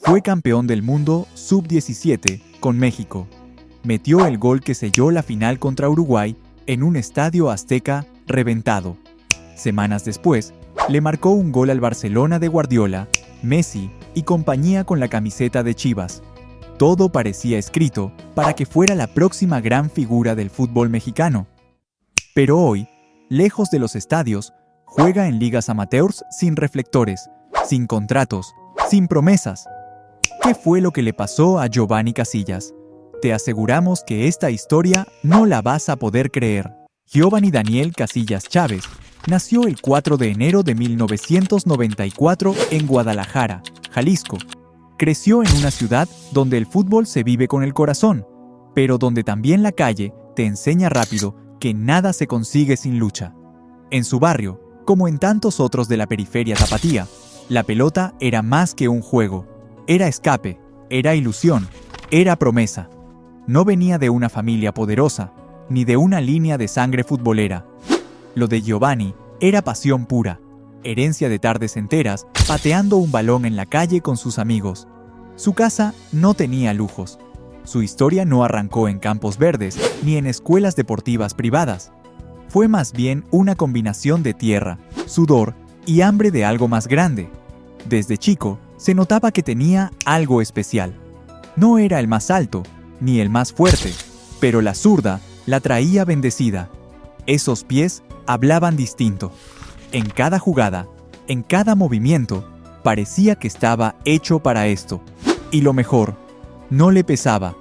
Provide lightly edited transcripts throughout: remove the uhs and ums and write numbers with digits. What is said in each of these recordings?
Fue campeón del mundo sub-17 con México. Metió el gol que selló la final contra Uruguay en un estadio azteca reventado. Semanas después, le marcó un gol al Barcelona de Guardiola, Messi y compañía con la camiseta de Chivas. Todo parecía escrito para que fuera la próxima gran figura del fútbol mexicano. Pero hoy, lejos de los estadios, juega en ligas amateurs sin reflectores, sin contratos, sin promesas. ¿Qué fue lo que le pasó a Giovanni Casillas? Te aseguramos que esta historia no la vas a poder creer. Giovanni Daniel Casillas Chávez nació el 4 de enero de 1994 en Guadalajara, Jalisco. Creció en una ciudad donde el fútbol se vive con el corazón, pero donde también la calle te enseña rápido que nada se consigue sin lucha. En su barrio, como en tantos otros de la periferia tapatía, la pelota era más que un juego. Era escape, era ilusión, era promesa. No venía de una familia poderosa, ni de una línea de sangre futbolera. Lo de Giovanni era pasión pura, herencia de tardes enteras, pateando un balón en la calle con sus amigos. Su casa no tenía lujos. Su historia no arrancó en campos verdes, ni en escuelas deportivas privadas. Fue más bien una combinación de tierra, sudor y hambre de algo más grande. Desde chico, se notaba que tenía algo especial. No era el más alto, ni el más fuerte, pero la zurda la traía bendecida. Esos pies hablaban distinto. En cada jugada, en cada movimiento, parecía que estaba hecho para esto. Y lo mejor, no le pesaba.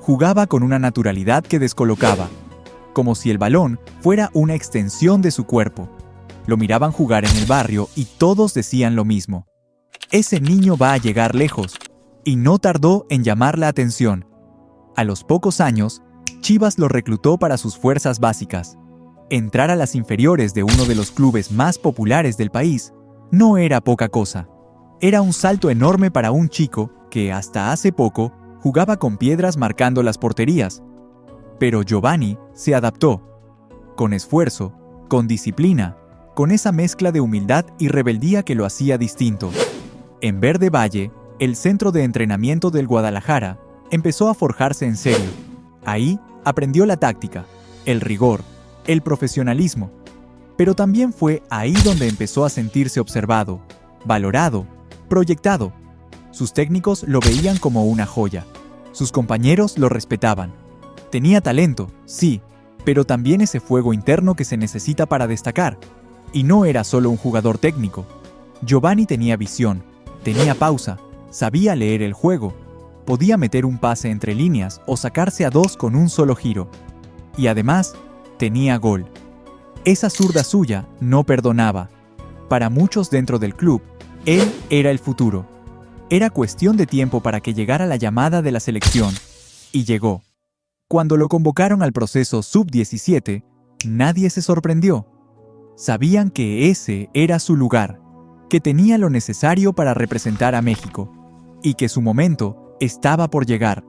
Jugaba con una naturalidad que descolocaba, como si el balón fuera una extensión de su cuerpo. Lo miraban jugar en el barrio y todos decían lo mismo. Ese niño va a llegar lejos, y no tardó en llamar la atención. A los pocos años, Chivas lo reclutó para sus fuerzas básicas. Entrar a las inferiores de uno de los clubes más populares del país no era poca cosa. Era un salto enorme para un chico que hasta hace poco jugaba con piedras marcando las porterías. Pero Giovanni se adaptó. Con esfuerzo, con disciplina, con esa mezcla de humildad y rebeldía que lo hacía distinto. En Verde Valle, el centro de entrenamiento del Guadalajara, empezó a forjarse en serio. Ahí aprendió la táctica, el rigor, el profesionalismo. Pero también fue ahí donde empezó a sentirse observado, valorado, proyectado. Sus técnicos lo veían como una joya. Sus compañeros lo respetaban. Tenía talento, sí, pero también ese fuego interno que se necesita para destacar. Y no era solo un jugador técnico. Giovanni tenía visión, tenía pausa, sabía leer el juego, podía meter un pase entre líneas o sacarse a dos con un solo giro. Y además, tenía gol. Esa zurda suya no perdonaba. Para muchos dentro del club, él era el futuro. Era cuestión de tiempo para que llegara la llamada de la selección. Y llegó. Cuando lo convocaron al proceso sub-17, nadie se sorprendió. Sabían que ese era su lugar, que tenía lo necesario para representar a México, y que su momento estaba por llegar.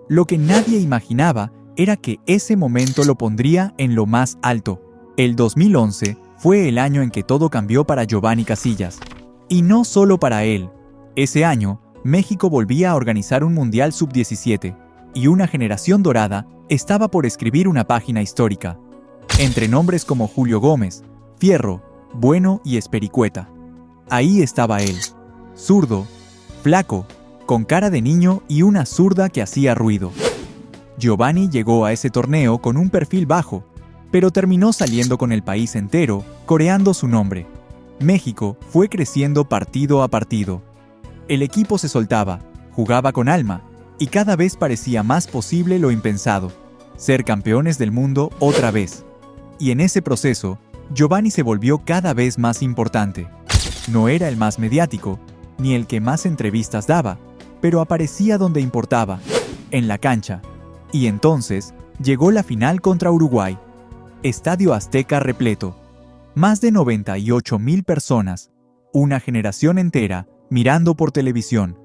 Lo que nadie imaginaba era que ese momento lo pondría en lo más alto. El 2011 fue el año en que todo cambió para Giovanni Casillas. Y no solo para él. Ese año, México volvía a organizar un Mundial Sub-17, y una generación dorada estaba por escribir una página histórica. Entre nombres como Julio Gómez, Fierro, Bueno y Espericueta. Ahí estaba él, zurdo, flaco, con cara de niño y una zurda que hacía ruido. Giovanni llegó a ese torneo con un perfil bajo, pero terminó saliendo con el país entero, coreando su nombre. México fue creciendo partido a partido. El equipo se soltaba, jugaba con alma, y cada vez parecía más posible lo impensado, ser campeones del mundo otra vez. Y en ese proceso, Giovanni se volvió cada vez más importante. No era el más mediático, ni el que más entrevistas daba, pero aparecía donde importaba, en la cancha. Y entonces, llegó la final contra Uruguay. Estadio Azteca repleto. Más de 98,000 personas, una generación entera, mirando por televisión.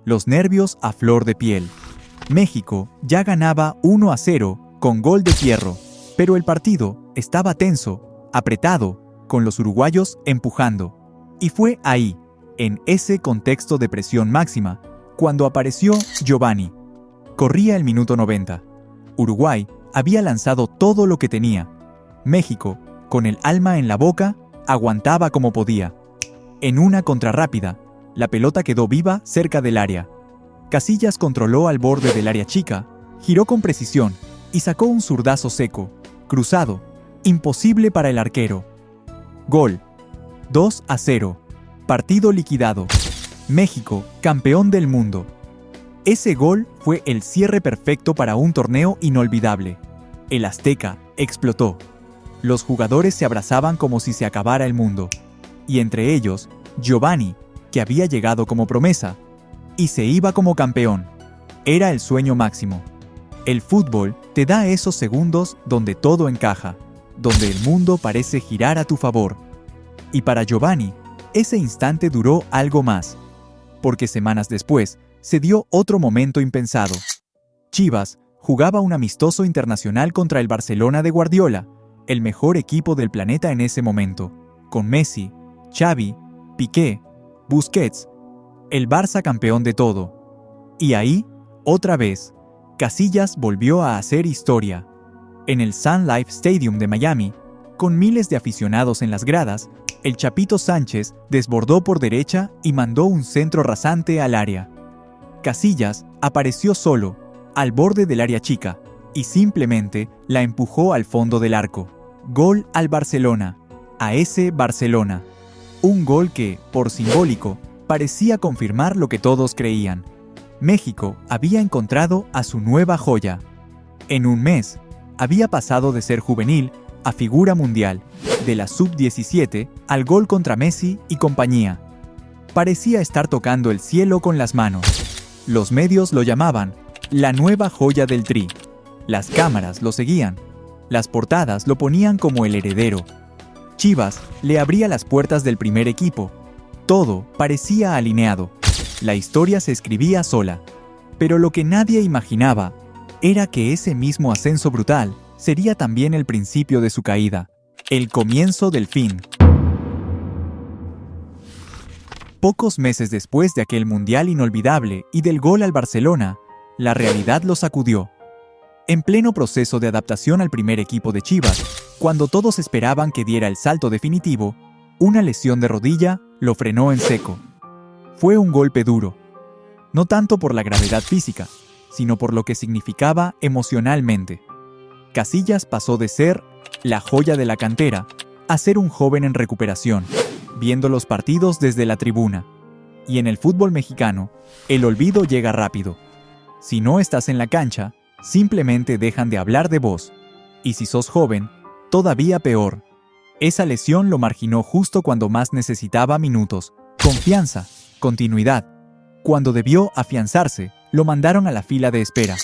Los nervios a flor de piel. México ya ganaba 1-0 con gol de Fierro, pero el partido estaba tenso, apretado, con los uruguayos empujando. Y fue ahí, en ese contexto de presión máxima, cuando apareció Giovanni. Corría el minuto 90. Uruguay había lanzado todo lo que tenía. México, con el alma en la boca, aguantaba como podía. En una contrarrápida, la pelota quedó viva cerca del área. Casillas controló al borde del área chica, giró con precisión y sacó un zurdazo seco, cruzado, imposible para el arquero. Gol. 2-0. Partido liquidado. México, campeón del mundo. Ese gol fue el cierre perfecto para un torneo inolvidable. El Azteca explotó. Los jugadores se abrazaban como si se acabara el mundo. Y entre ellos, Giovanni, que había llegado como promesa, y se iba como campeón. Era el sueño máximo. El fútbol te da esos segundos donde todo encaja, donde el mundo parece girar a tu favor. Y para Giovanni, ese instante duró algo más, porque semanas después se dio otro momento impensado. Chivas jugaba un amistoso internacional contra el Barcelona de Guardiola, el mejor equipo del planeta en ese momento, con Messi, Xavi, Piqué, Busquets, el Barça campeón de todo. Y ahí, otra vez, Casillas volvió a hacer historia. En el Sun Life Stadium de Miami, con miles de aficionados en las gradas, el Chapito Sánchez desbordó por derecha y mandó un centro rasante al área. Casillas apareció solo, al borde del área chica, y simplemente la empujó al fondo del arco. Gol al Barcelona, a ese Barcelona. Un gol que, por simbólico, parecía confirmar lo que todos creían. México había encontrado a su nueva joya. En un mes, había pasado de ser juvenil a figura mundial, de la sub-17 al gol contra Messi y compañía. Parecía estar tocando el cielo con las manos. Los medios lo llamaban la nueva joya del Tri. Las cámaras lo seguían. Las portadas lo ponían como el heredero. Chivas le abría las puertas del primer equipo. Todo parecía alineado. La historia se escribía sola. Pero lo que nadie imaginaba era que ese mismo ascenso brutal sería también el principio de su caída, el comienzo del fin. Pocos meses después de aquel mundial inolvidable y del gol al Barcelona, la realidad lo sacudió. En pleno proceso de adaptación al primer equipo de Chivas, cuando todos esperaban que diera el salto definitivo, una lesión de rodilla lo frenó en seco. Fue un golpe duro, no tanto por la gravedad física, sino por lo que significaba emocionalmente. Casillas pasó de ser la joya de la cantera a ser un joven en recuperación, viendo los partidos desde la tribuna. Y en el fútbol mexicano, el olvido llega rápido. Si no estás en la cancha, simplemente dejan de hablar de vos. Y si sos joven, todavía peor. Esa lesión lo marginó justo cuando más necesitaba minutos, confianza, continuidad. Cuando debió afianzarse, lo mandaron a la fila de espera.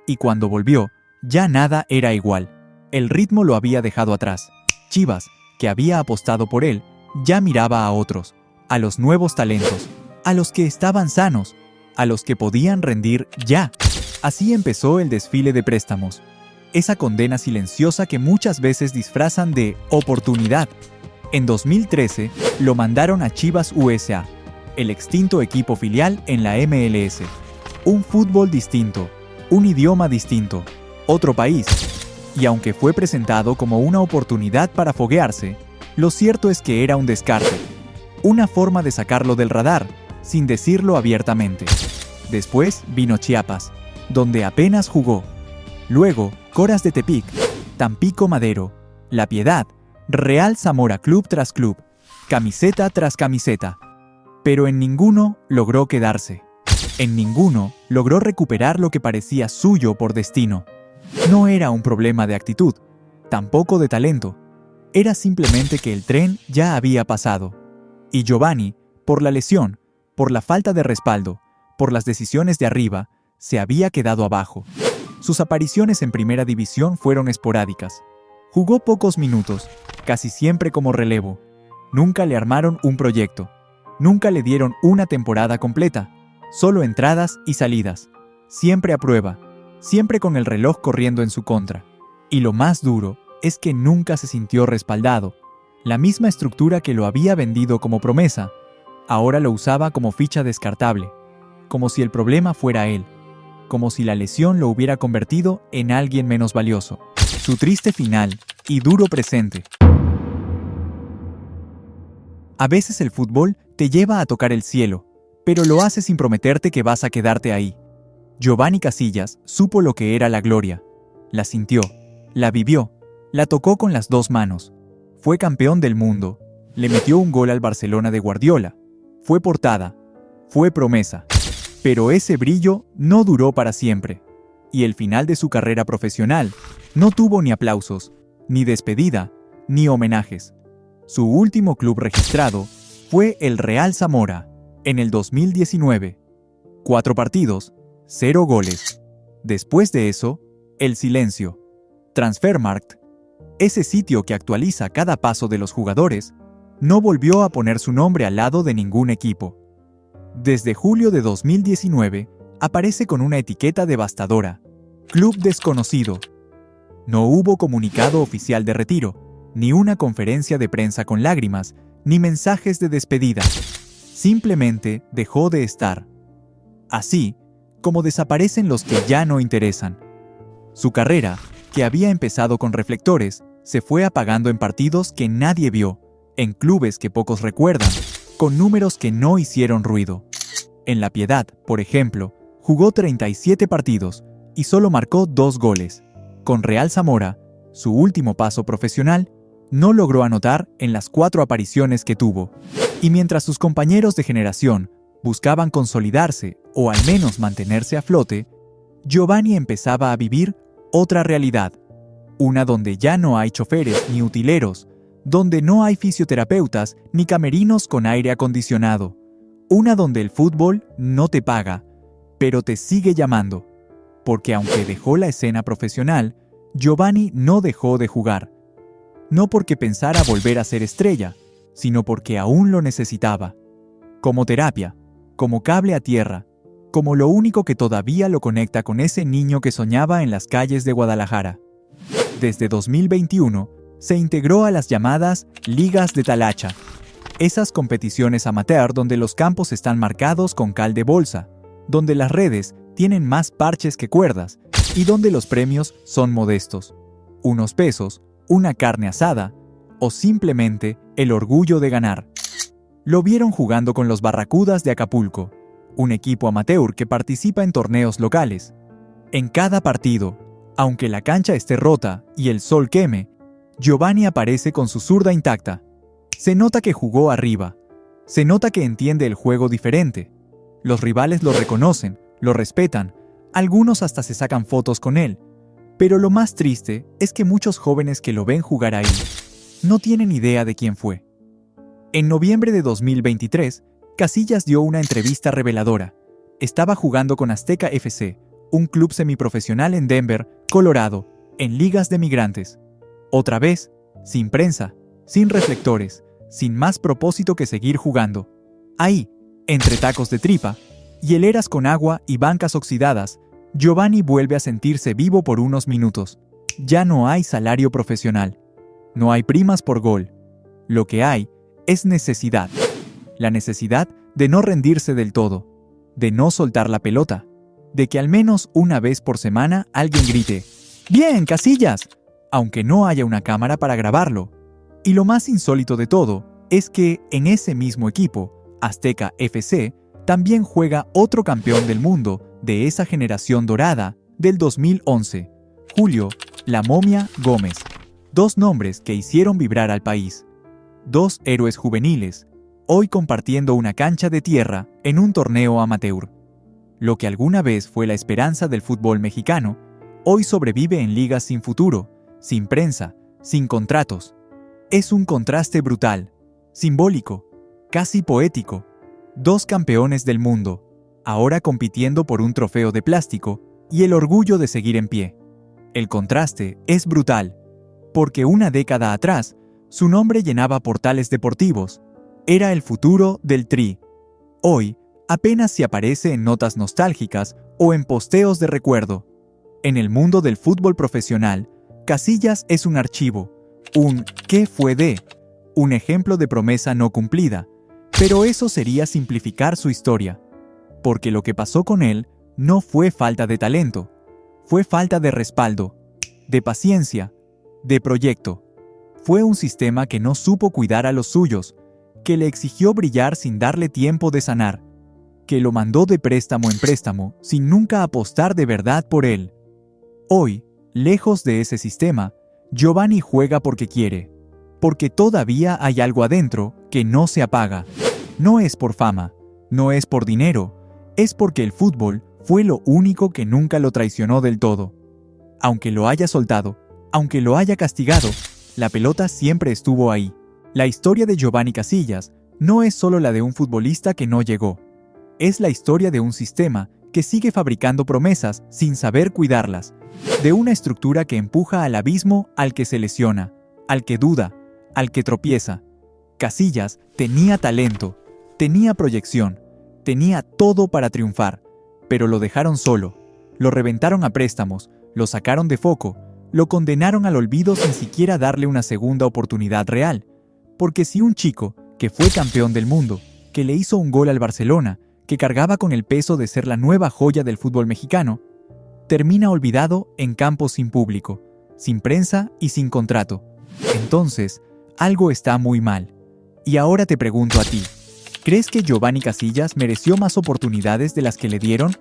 Y cuando volvió, ya nada era igual. El ritmo lo había dejado atrás. Chivas, que había apostado por él, ya miraba a otros, a los nuevos talentos, a los que estaban sanos, a los que podían rendir ya. Así empezó el desfile de préstamos. Esa condena silenciosa que muchas veces disfrazan de oportunidad. En 2013, lo mandaron a Chivas USA, el extinto equipo filial en la MLS. Un fútbol distinto, un idioma distinto, otro país. Y aunque fue presentado como una oportunidad para foguearse, lo cierto es que era un descarte. Una forma de sacarlo del radar, sin decirlo abiertamente. Después vino Chiapas, donde apenas jugó. Luego, Coras de Tepic, Tampico Madero, La Piedad, Real Zamora club tras club, camiseta tras camiseta. Pero en ninguno logró quedarse. En ninguno logró recuperar lo que parecía suyo por destino. No era un problema de actitud, tampoco de talento. Era simplemente que el tren ya había pasado. Y Giovanni, por la lesión, por la falta de respaldo, por las decisiones de arriba, se había quedado abajo. Sus apariciones en primera división fueron esporádicas. Jugó pocos minutos, casi siempre como relevo. Nunca le armaron un proyecto. Nunca le dieron una temporada completa. Solo entradas y salidas. Siempre a prueba. Siempre con el reloj corriendo en su contra. Y lo más duro es que nunca se sintió respaldado. La misma estructura que lo había vendido como promesa, ahora lo usaba como ficha descartable. como si el problema fuera él, como si la lesión lo hubiera convertido en alguien menos valioso. Su triste final y duro presente. A veces el fútbol te lleva a tocar el cielo, pero lo hace sin prometerte que vas a quedarte ahí. Giovanni Casillas supo lo que era la gloria. La sintió, la vivió, la tocó con las dos manos. Fue campeón del mundo, le metió un gol al Barcelona de Guardiola. Fue portada, fue promesa. Pero ese brillo no duró para siempre. Y el final de su carrera profesional no tuvo ni aplausos, ni despedida, ni homenajes. Su último club registrado fue el Real Zamora, en el 2019. 4 partidos, 0 goles. Después de eso, el silencio. Transfermarkt, ese sitio que actualiza cada paso de los jugadores, no volvió a poner su nombre al lado de ningún equipo. Desde julio de 2019, aparece con una etiqueta devastadora: Club Desconocido. No hubo comunicado oficial de retiro, ni una conferencia de prensa con lágrimas, ni mensajes de despedida. Simplemente dejó de estar. Así como desaparecen los que ya no interesan. Su carrera, que había empezado con reflectores, se fue apagando en partidos que nadie vio, en clubes que pocos recuerdan, con números que no hicieron ruido. En La Piedad, por ejemplo, jugó 37 partidos y solo marcó 2 goles. Con Real Zamora, su último paso profesional, no logró anotar en las 4 apariciones que tuvo. Y mientras sus compañeros de generación buscaban consolidarse o al menos mantenerse a flote, Giovanni empezaba a vivir otra realidad. Una donde ya no hay choferes ni utileros, donde no hay fisioterapeutas ni camerinos con aire acondicionado. Una donde el fútbol no te paga, pero te sigue llamando. Porque aunque dejó la escena profesional, Giovanni no dejó de jugar. No porque pensara volver a ser estrella, sino porque aún lo necesitaba. Como terapia, como cable a tierra, como lo único que todavía lo conecta con ese niño que soñaba en las calles de Guadalajara. Desde 2021, se integró a las llamadas Ligas de Talacha, esas competiciones amateur donde los campos están marcados con cal de bolsa, donde las redes tienen más parches que cuerdas y donde los premios son modestos. Unos pesos, una carne asada o simplemente el orgullo de ganar. Lo vieron jugando con los Barracudas de Acapulco, un equipo amateur que participa en torneos locales. En cada partido, aunque la cancha esté rota y el sol queme, Giovanni aparece con su zurda intacta. Se nota que jugó arriba. Se nota que entiende el juego diferente. Los rivales lo reconocen, lo respetan, algunos hasta se sacan fotos con él. Pero lo más triste es que muchos jóvenes que lo ven jugar ahí no tienen idea de quién fue. En noviembre de 2023, Casillas dio una entrevista reveladora. Estaba jugando con Azteca FC, un club semiprofesional en Denver, Colorado, en ligas de migrantes. Otra vez, sin prensa, sin reflectores, sin más propósito que seguir jugando. Ahí, entre tacos de tripa, hieleras con agua y bancas oxidadas, Giovanni vuelve a sentirse vivo por unos minutos. Ya no hay salario profesional. No hay primas por gol. Lo que hay es necesidad. La necesidad de no rendirse del todo, de no soltar la pelota, de que al menos una vez por semana alguien grite «¡Bien, Casillas!», aunque no haya una cámara para grabarlo. Y lo más insólito de todo es que en ese mismo equipo, Azteca FC, también juega otro campeón del mundo de esa generación dorada del 2011, Julio «La Momia» Gómez. 2 nombres que hicieron vibrar al país. 2 héroes juveniles, hoy compartiendo una cancha de tierra en un torneo amateur. Lo que alguna vez fue la esperanza del fútbol mexicano, hoy sobrevive en ligas sin futuro, sin prensa, sin contratos. Es un contraste brutal, simbólico, casi poético. 2 campeones del mundo, ahora compitiendo por un trofeo de plástico y el orgullo de seguir en pie. El contraste es brutal, porque una década atrás, su nombre llenaba portales deportivos. Era el futuro del Tri. Hoy, apenas si aparece en notas nostálgicas o en posteos de recuerdo. En el mundo del fútbol profesional, Casillas es un archivo, un «¿qué fue de?», un ejemplo de promesa no cumplida, pero eso sería simplificar su historia. porque lo que pasó con él no fue falta de talento, fue falta de respaldo, de paciencia, de proyecto. Fue un sistema que no supo cuidar a los suyos, que le exigió brillar sin darle tiempo de sanar, que lo mandó de préstamo en préstamo sin nunca apostar de verdad por él. Hoy, lejos de ese sistema, Giovanni juega porque quiere, porque todavía hay algo adentro que no se apaga. No es por fama, no es por dinero, es porque el fútbol fue lo único que nunca lo traicionó del todo. Aunque lo haya soltado, aunque lo haya castigado, la pelota siempre estuvo ahí. La historia de Giovanni Casillas no es solo la de un futbolista que no llegó. Es la historia de un sistema que sigue fabricando promesas sin saber cuidarlas, de una estructura que empuja al abismo al que se lesiona, al que duda, al que tropieza. Casillas tenía talento, tenía proyección, tenía todo para triunfar, pero lo dejaron solo, lo reventaron a préstamos, lo sacaron de foco, lo condenaron al olvido sin siquiera darle una segunda oportunidad real. Porque si un chico, que fue campeón del mundo, que le hizo un gol al Barcelona, que cargaba con el peso de ser la nueva joya del fútbol mexicano, termina olvidado en campos sin público, sin prensa y sin contrato, entonces algo está muy mal. Y ahora te pregunto a ti, ¿crees que Giovanni Casillas mereció más oportunidades de las que le dieron?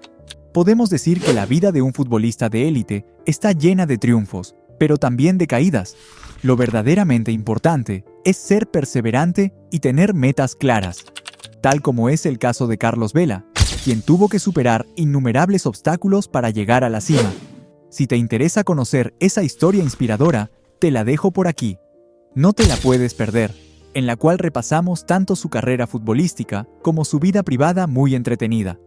Podemos decir que la vida de un futbolista de élite está llena de triunfos, pero también de caídas. Lo verdaderamente importante es ser perseverante y tener metas claras, tal como es el caso de Carlos Vela, quien tuvo que superar innumerables obstáculos para llegar a la cima. Si te interesa conocer esa historia inspiradora, te la dejo por aquí. No te la puedes perder, en la cual repasamos tanto su carrera futbolística como su vida privada muy entretenida.